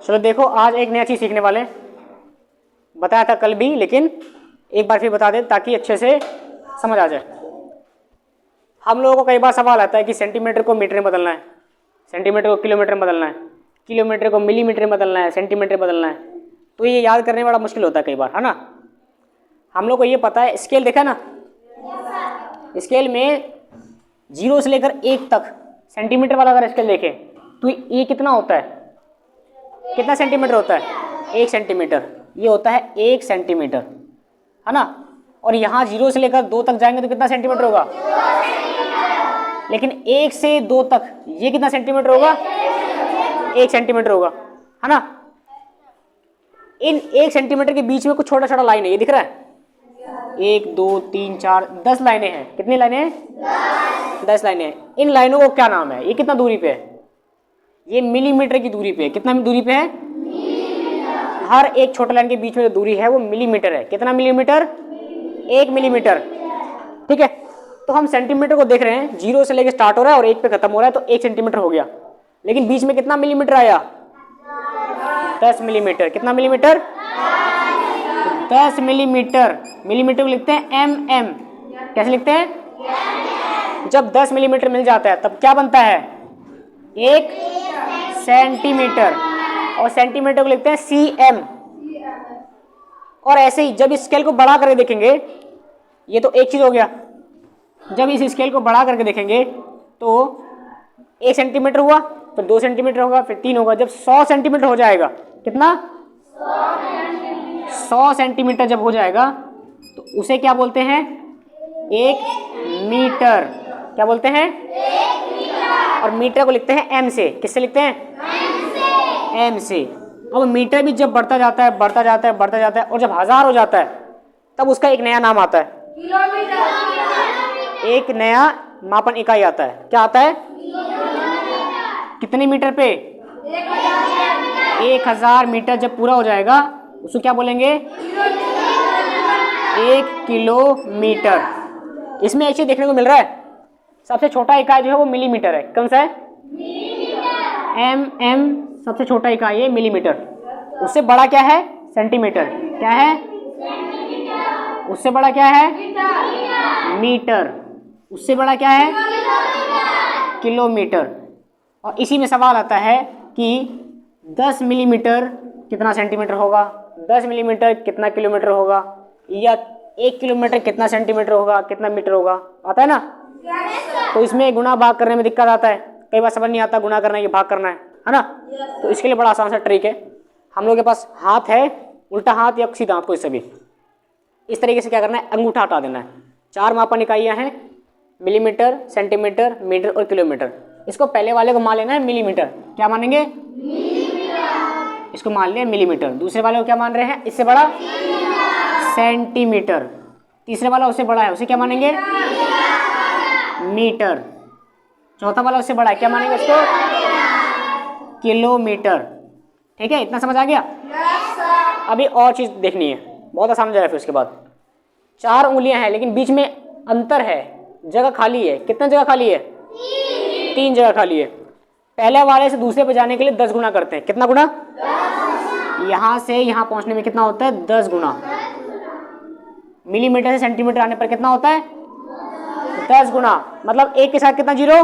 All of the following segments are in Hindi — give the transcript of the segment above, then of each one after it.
चलो देखो, आज एक नया चीज़ सीखने वाले हैं। बताया था कल भी, लेकिन एक बार फिर बता दें ताकि अच्छे से समझ आ जाए। हम लोगों को कई बार सवाल आता है कि सेंटीमीटर को मीटर में बदलना है, सेंटीमीटर को किलोमीटर में बदलना है, किलोमीटर को मिलीमीटर में बदलना है, सेंटीमीटर में बदलना है। तो ये याद करने बड़ा मुश्किल होता है कई बार, है ना। हम लोग को ये पता है, स्केल देखा ना, स्केल में 0 से लेकर 1 तक सेंटीमीटर वाला अगर स्केल देखें तो ये कितना होता है, कितना सेंटीमीटर होता है? 1 सेंटीमीटर। ये होता है 1 सेंटीमीटर, है ना। और यहाँ 0 से लेकर 2 तक जाएंगे तो कितना सेंटीमीटर होगा? लेकिन 1 से 2 तक ये कितना सेंटीमीटर होगा? 1 सेंटीमीटर होगा, है ना। इन 1 सेंटीमीटर के बीच में कुछ छोटा छोटा लाइन है, ये दिख रहा है? 1 2 3 4 10 लाइनें हैं। कितनी लाइनें हैं? 10 लाइनें हैं। इन लाइनों को क्या नाम है? ये कितना दूरी पे है? ये मिलीमीटर की दूरी पे है। कितना दूरी पे है? हर एक छोटे लाइन के बीच में जो दूरी है वो मिलीमीटर है। कितना मिलीमीटर? 1 मिलीमीटर, ठीक है। तो हम सेंटीमीटर को देख रहे हैं, 0 से लेकर स्टार्ट हो रहा है और 1 पे खत्म हो रहा है, तो 1 सेंटीमीटर हो गया। लेकिन बीच में कितना मिलीमीटर आया? 10 मिलीमीटर। कितना मिलीमीटर? 10 मिलीमीटर। मिलीमीटर को लिखते हैं mm। कैसे लिखते हैं? जब 10 मिलीमीटर मिल जाता है तब क्या बनता है? 1 सेंटीमीटर। और सेंटीमीटर को लिखते हैं cm। और ऐसे ही जब इस स्केल को बढ़ा करके देखेंगे, ये तो एक चीज हो गया। जब इस स्केल को बढ़ा करके देखेंगे तो 1 सेंटीमीटर हुआ, फिर 2 सेंटीमीटर होगा, फिर 3 होगा। जब 100 सेंटीमीटर हो जाएगा, कितना? 100 सेंटीमीटर जब हो जाएगा तो उसे क्या बोलते हैं? 1 मीटर। क्या बोलते हैं? 1 मीटर। और मीटर को लिखते हैं m से। किससे लिखते हैं? m से। अब मीटर भी जब बढ़ता जाता है, बढ़ता जाता है, बढ़ता जाता है, और जब 1000 हो जाता है तब उसका एक नया नाम आता है, किलोमीटर। एक नया मापन इकाई आता है। क्या आता है? कितने मीटर पे? 1000 मीटर जब पूरा हो जाएगा उसको क्या बोलेंगे? 1 किलोमीटर। इसमें एक चीज देखने को मिल रहा है, सबसे छोटा इकाई जो है वो मिलीमीटर है। कौन सा है? mm सबसे छोटा इकाई है मिलीमीटर। उससे बड़ा क्या है? सेंटीमीटर। क्या है? उससे बड़ा क्या है? मीटर। उससे बड़ा क्या है? किलोमीटर। और इसी में सवाल आता है कि 10 मिलीमीटर कितना सेंटीमीटर होगा, 10 मिलीमीटर कितना किलोमीटर होगा, या 1 किलोमीटर कितना सेंटीमीटर होगा, कितना मीटर होगा। आता है ना। तो इसमें गुणा भाग करने में दिक्कत आता है, कई बार समझ नहीं आता गुणा करना है कि भाग करना है ना। तो इसके लिए बड़ा आसान सा ट्रिक है। हम लोग के पास हाथ है, उल्टा हाथ या सीधा हाथ, कोई से भी इस तरीके से क्या करना है? अंगूठा हटा देना है। 4 मापन इकाइयाँ हैं, मिलीमीटर, सेंटीमीटर, मीटर और किलोमीटर। इसको पहले वाले को मान लेना है मिलीमीटर। क्या मानेंगे? इसको मान लिया मिलीमीटर। दूसरे वाले को क्या मान रहे हैं? इससे बड़ा? सेंटीमीटर। तीसरे वाला उससे बड़ा है, उसे क्या मानेंगे? मीटर। चौथा वाला उससे बड़ा है, क्या मानेंगे उसको? किलोमीटर। ठीक है, इतना समझ आ गया? अभी और चीज देखनी है, बहुत आसान हो जाएगा। फिर उसके बाद 4 उंगलियां हैं लेकिन बीच में अंतर है, जगह खाली है। कितना जगह खाली है? 3 जगह खाली है। पहले वाले से दूसरे पे जाने के लिए 10 गुना करते हैं। कितना गुना? 10। यहां से यहां पहुंचने में कितना होता है? 10 गुना। मिलीमीटर से सेंटीमीटर आने पर कितना होता है? 10 गुना। मतलब 1 के साथ कितना जीरो?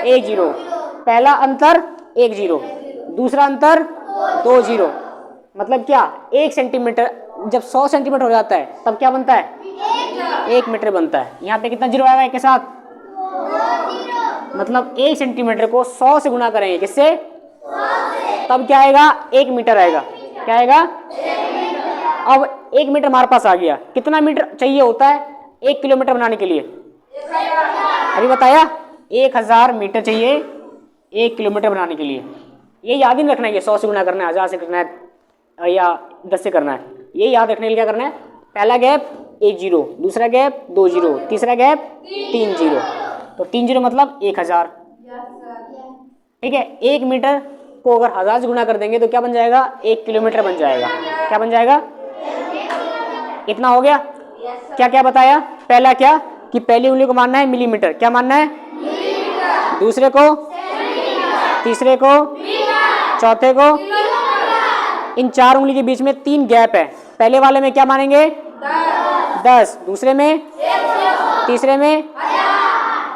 1 जीरो। पहला अंतर 1 जीरो, दूसरा अंतर 2 जीरो। मतलब क्या? 1 सेंटीमीटर जब 100 सेंटीमीटर हो जाता है तब क्या बनता है? 1 मीटर बनता है। यहाँ पे कितना जीरो आएगा 1 के साथ? 2 जीरो। मतलब 1 सेंटीमीटर को 100 से गुना करेंगे। किससे? 100 से। तब क्या आएगा? 1 मीटर आएगा। क्या आएगा? 1 मीटर। अब 1 मीटर हमारे पास आ गया। कितना मीटर चाहिए होता है 1 किलोमीटर बनाने के लिए? अभी बताया, 1000 मीटर चाहिए 1 किलोमीटर बनाने के लिए। ये याद ही नहीं रखना है कि 100 से गुना करना है, 1000 से करना है या 10 से करना है। ये याद रखने के लिए क्या करना है? पहला गैप 1 जीरो, दूसरा गैप 2 जीरो, तीसरा गैप 3 जीरो। तो 3 जीरो मतलब 1000। ठीक है, 1 मीटर को अगर 1000 से गुना कर देंगे तो क्या बन जाएगा? 1 किलोमीटर बन जाएगा। क्या बन जाएगा? इतना हो गया। क्या क्या बताया? पहला क्या कि पहली उंगली को मानना है मिलीमीटर। क्या मानना है? दूसरे को, तीसरे को, चौथे को, इन 4 उंगली के बीच में 3 गैप है, पहले वाले में क्या मानेंगे 10, दूसरे में, तीसरे में।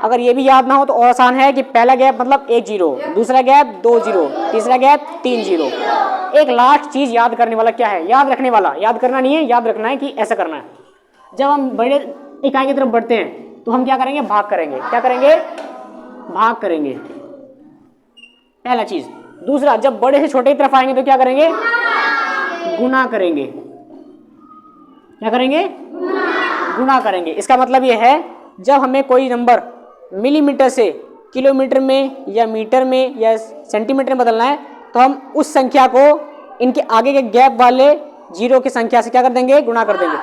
अगर ये भी याद ना हो तो और आसान है कि पहला गैप मतलब 1 0, दूसरा गैप 2 0, तीसरा गैप 3 0। एक लास्ट चीज याद करने वाला क्या है, याद रखने वाला, याद करना नहीं है, याद रखना है कि ऐसा करना है। जब हम बड़े इकाई की तरफ बढ़ते हैं तो हम क्या करेंगे, भाग करेंगे। क्या करेंगे, भाग करेंगे, पहला चीज। दूसरा, जब बड़े से छोटे की तरफ आएंगे तो क्या करेंगे, गुना करेंगे। क्या करेंगे, गुना करेंगे। इसका मतलब ये है जब हमें कोई नंबर मिलीमीटर से किलोमीटर में या मीटर में या सेंटीमीटर में बदलना है तो हम उस संख्या को इनके आगे के गैप वाले जीरो की संख्या से क्या कर देंगे, गुना कर देंगे।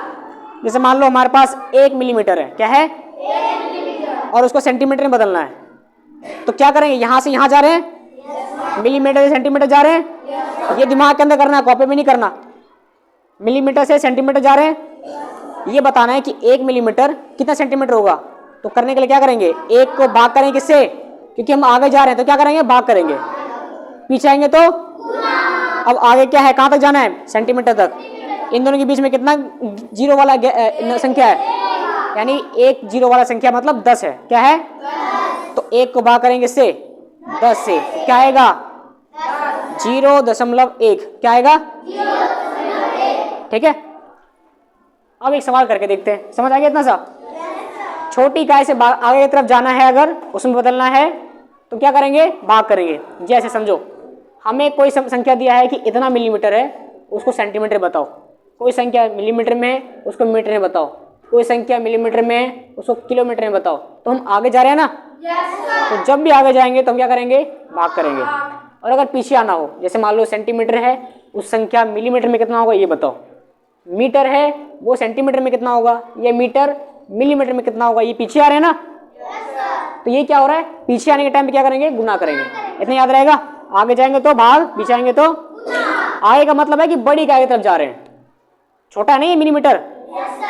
जैसे मान लो हमारे पास 1 मिलीमीटर है, क्या है, 1 मिलीमीटर, और उसको सेंटीमीटर में बदलना है तो क्या करेंगे, यहां से यहां जा रहे हैं, मिलीमीटर से सेंटीमीटर जा रहे हैं, ये दिमाग के अंदर करना है, कॉपी में नहीं करना। मिलीमीटर से सेंटीमीटर जा रहे हैं, ये बताना है कि 1 मिलीमीटर कितना सेंटीमीटर होगा। तो करने के लिए क्या करेंगे, 1 को भाग करेंगे किससे, क्योंकि हम आगे जा रहे हैं तो क्या करेंगे, भाग करेंगे। पीछे आएंगे तो अब आगे क्या है, कहां तक जाना है, सेंटीमीटर तक। इन दोनों के बीच में कितना जीरो वाला संख्या है, यानी 1 0 वाला संख्या मतलब 10 है। क्या है, तो 1 को भाग करेंगे इससे 10 से, क्या आएगा 0.1। क्या आएगा, ठीक है। अब एक सवाल करके देखते हैं, समझ आ गया इतना सा। छोटी इकाई से आगे की तरफ जाना है, अगर उसमें बदलना है तो क्या करेंगे, भाग करेंगे। जैसे समझो हमें कोई संख्या दिया है कि इतना मिलीमीटर है, उसको सेंटीमीटर बताओ। कोई संख्या मिलीमीटर में है, उसको मीटर में बताओ। कोई संख्या मिलीमीटर में है, उसको किलोमीटर में बताओ। तो हम आगे जा रहे हैं ना, तो जब भी आगे जाएंगे तो हम क्या करेंगे, भाग करेंगे। और अगर पीछे आना हो, जैसे मान लो सेंटीमीटर है, उस संख्या मिलीमीटर में कितना होगा ये बताओ। मीटर है, वो सेंटीमीटर में कितना होगा, ये मीटर मिलीमीटर में कितना होगा। ये पीछे आ रहे हैं ना, तो ये क्या हो रहा है, पीछे आने के टाइम पे क्या करेंगे, गुना करेंगे। इतना याद रहेगा। आगे जाएंगे तो भाग, पीछे आएंगे तो आगे का मतलब है कि बड़ी इकाई की तरफ जा रहे हैं। छोटा नहीं है मिलीमीटर,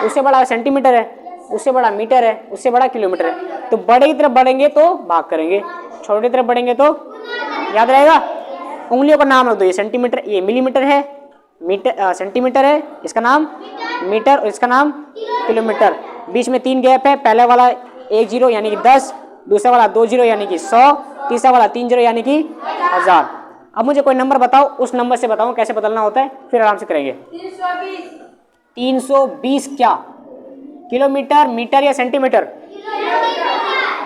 उससे बड़ा सेंटीमीटर है, उससे बड़ा मीटर है, उससे बड़ा किलोमीटर है। तो बड़े की तरफ बढ़ेंगे तो भाग करेंगे, छोटे की तरफ बढ़ेंगे तो याद रहेगा। उंगलियों का नाम रख दो, ये सेंटीमीटर, ये मिलीमीटर है, मीटर सेंटीमीटर है, इसका नाम मीटर और इसका नाम किलोमीटर। बीच में 3 गैप है, पहला वाला 1 0 यानी कि 10, दूसरा वाला 2 0 यानी कि 100, तीसरा वाला 3 0 यानी कि 1000। अब मुझे कोई नंबर बताओ, उस नंबर से बताओ कैसे बदलना होता है, फिर आराम से करेंगे। 320 क्या, किलोमीटर, मीटर या सेंटीमीटर,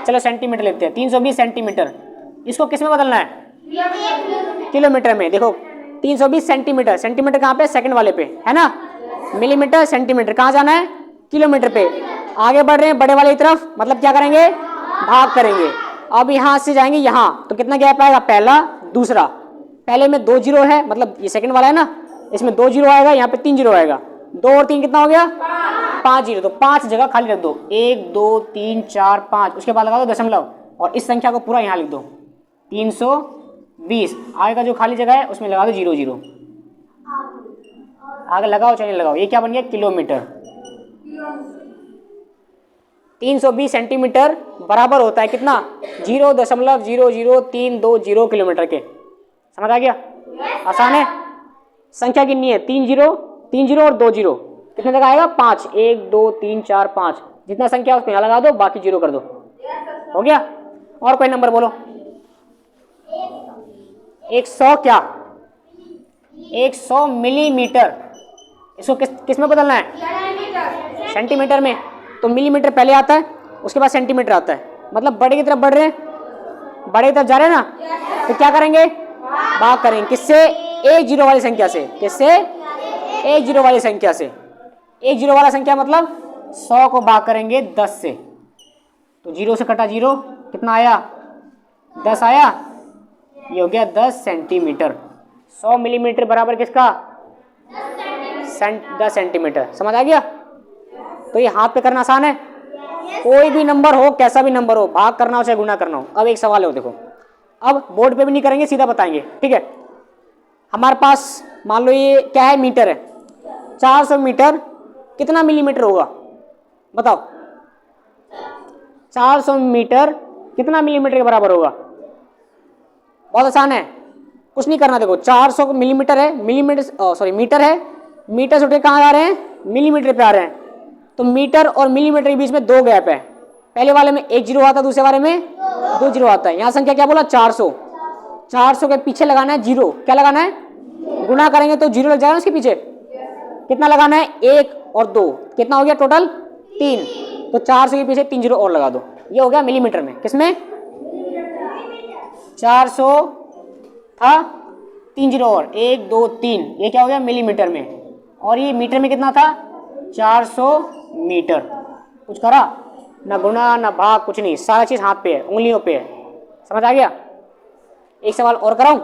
चलो सेंटीमीटर लेते हैं। 320 सेंटीमीटर, इसको किस में बदलना है, किलोमीटर में। देखो 320 सेंटीमीटर, सेंटीमीटर कहाँ पे, सेकंड वाले पे है ना। मिलीमीटर, सेंटीमीटर, कहाँ जाना है, किलोमीटर पे। आगे बढ़ रहे हैं बड़े वाले की तरफ, मतलब क्या करेंगे, भाग करेंगे। अब यहाँ से जाएंगे यहाँ, तो कितना गैप आएगा, पहला दूसरा। पहले में 2 0 है, मतलब ये सेकंड वाला है ना, इसमें 2 0 आएगा, यहाँ पे 3 0 आएगा। 2 और 3 कितना हो गया, 5 0। तो 5 जगह खाली रख दो, 1 2 3 4 5, उसके बाद लगा दो दशमलव और इस संख्या को पूरा यहाँ लिख दो 320। आगे का जो खाली जगह है उसमें लगा दो 0 0। आगे लगाओ चाहे लगाओ, ये क्या बन गया, किलोमीटर। 320 सेंटीमीटर बराबर होता है कितना, 0.0032 किलोमीटर के। समझ आ गया, आसान है। संख्या कितनी है, 3 0 और 2 0, कितने जगह आएगा, 5, 1 2 3 4 5। जितना संख्या उसको यहाँ लगा दो, बाकी 0 कर दो, हो गया। और कोई नंबर बोलो। 100 क्या, 100 मिलीमीटर, इसको किस में बदलना है, सेंटीमीटर में। तो मिलीमीटर पहले आता है, उसके बाद सेंटीमीटर आता है, मतलब बड़े की तरफ बढ़ रहे हैं, बड़े की तरफ जा रहे हैं ना, तो क्या करेंगे, भाग करेंगे। किससे, 1 0 वाली संख्या से। किससे, 1 0 वाली संख्या से। 1 0 वाला संख्या मतलब 100 को भाग करेंगे 10 से, तो 0 से कटा 0, कितना आया, 10 आया। ये हो गया 10 सेंटीमीटर। 100 मिलीमीटर बराबर किसका, 10 सेंटीमीटर। समझ आ गया। तो ये हाथ पे करना आसान है, कोई भी नंबर हो, कैसा भी नंबर हो, भाग करना हो चाहे गुना करना हो। अब एक सवाल है, देखो, अब बोर्ड पे भी नहीं करेंगे, सीधा बताएंगे, ठीक है। हमारे पास मान लो ये क्या है, मीटर है। 400 मीटर कितना मिलीमीटर होगा, बताओ। 400 मीटर कितना मिलीमीटर के बराबर होगा, बहुत आसान है। कुछ नहीं करना। देखो 400 मिलीमीटर है, मीटर है, मीटर से उठ के कहाँ आ रहे हैं, मिलीमीटर पे आ रहे हैं। तो मीटर और मिलीमीटर के बीच में 2 गैप है। पहले वाले में 1 जीरो आता है, दूसरे वाले में 2 जीरो आता है। यहाँ संख्या क्या बोला, 400। 400 के पीछे लगाना है जीरो, क्या लगाना है, गुना करेंगे तो जीरो लग जाएगा उसके पीछे। कितना लगाना है, 1 और 2, कितना हो गया टोटल 3। तो 400 के पीछे 3 जीरो और लगा दो, ये हो गया मिलीमीटर में। किसमें, 400 था, 3 जीरो और 1 2 3, ये क्या हो गया मिलीमीटर में। और ये मीटर में कितना था, 400 मीटर। कुछ करा ना, गुना ना भाग, कुछ नहीं, सारा चीज हाथ पे है, उंगलियों पे है। समझ आ गया। एक सवाल और कराऊं,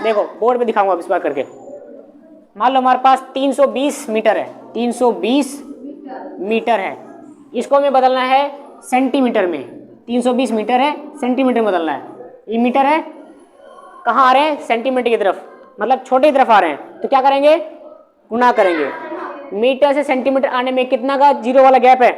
देखो बोर्ड पे दिखाऊंगा इस बार करके। मान लो हमारे पास 320 मीटर है, 320 मीटर है, इसको हमें बदलना है सेंटीमीटर में। 320 मीटर है, सेंटीमीटर में बदलना है। ये मीटर है, कहाँ आ रहे हैं, सेंटीमीटर की तरफ, मतलब छोटे की तरफ आ रहे हैं। तो क्या करेंगे, गुना करेंगे। मीटर से सेंटीमीटर आने में कितना का जीरो वाला गैप है,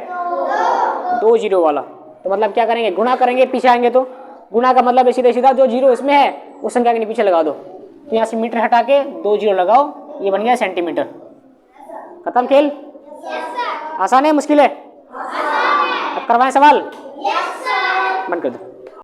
2 जीरो वाला। तो मतलब क्या करेंगे, गुना करेंगे, पीछे आएंगे तो गुना का मतलब सीधा सीधा जो जीरो इसमें है उस संख्या के पीछे लगा दो। तो यहाँ से मीटर हटा के 2 जीरो लगाओ, ये बन गया सेंटीमीटर। खत्म खेल। आसान है मुश्किल है, अब करवाएं सवाल, बंद कर दो।